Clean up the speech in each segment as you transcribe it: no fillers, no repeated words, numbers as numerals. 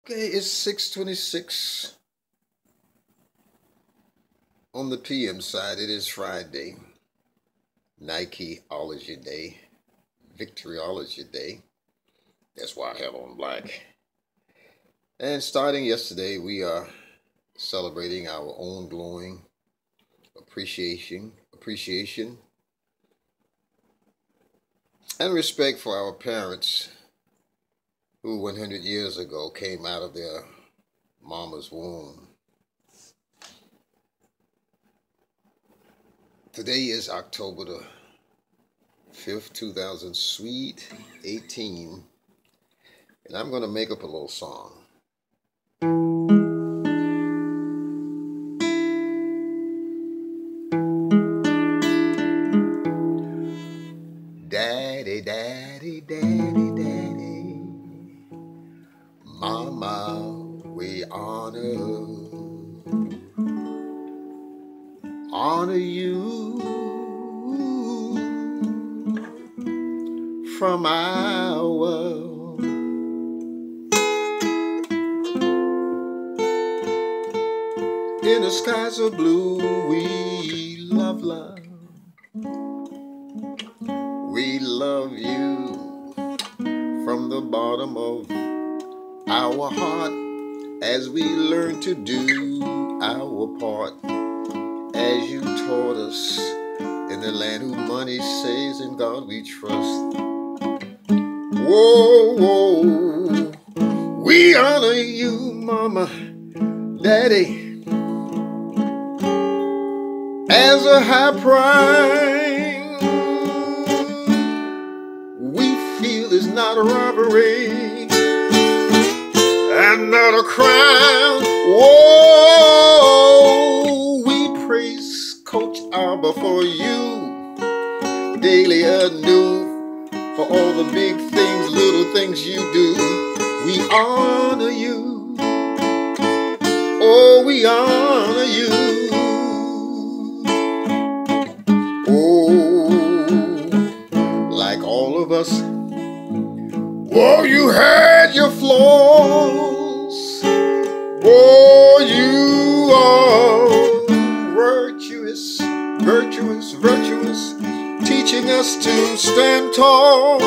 Okay, it's 6:26 on the PM side. It is Friday. Nikeology Day. Victoryology Day. That's why I have on black. And starting yesterday, we are celebrating our own glowing appreciation, and respect for our parents who 100 years ago came out of their mama's womb. Today is October the 5th, 2018, and I'm going to make up a little song. Daddy, daddy, daddy, daddy, mama, we honor you from our world. In the skies of blue, we love. We love you from the bottom of our heart as we learn to do our part, as you taught us in the land who money saves, in God we trust. Whoa, whoa, we honor you, mama, daddy, as a high price we feel is not a robbery and not a crime. Whoa, we praise Coach Arbor for you daily anew, for all the big things, little things you do. We honor you. Oh, we honor you. Oh, like all of us. Oh, you had your flaws. Oh, you are virtuous, teaching us to stand tall,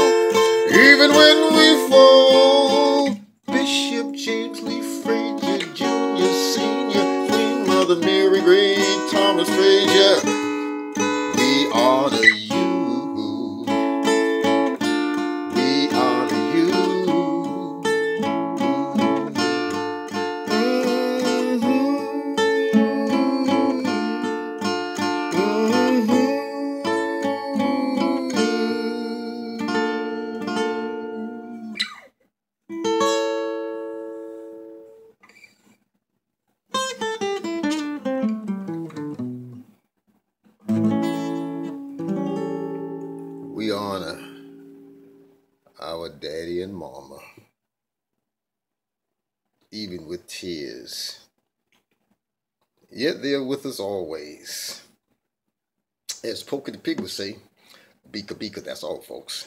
even when we fall. Bishop James Lee Frazier Jr., Senior, Queen Mother Mary Gray, Thomas Frazier, we honor you. We honor our daddy and mama, even with tears. Yet they're with us always. As Pokey the Pig would say, beaka beaka, that's all, folks.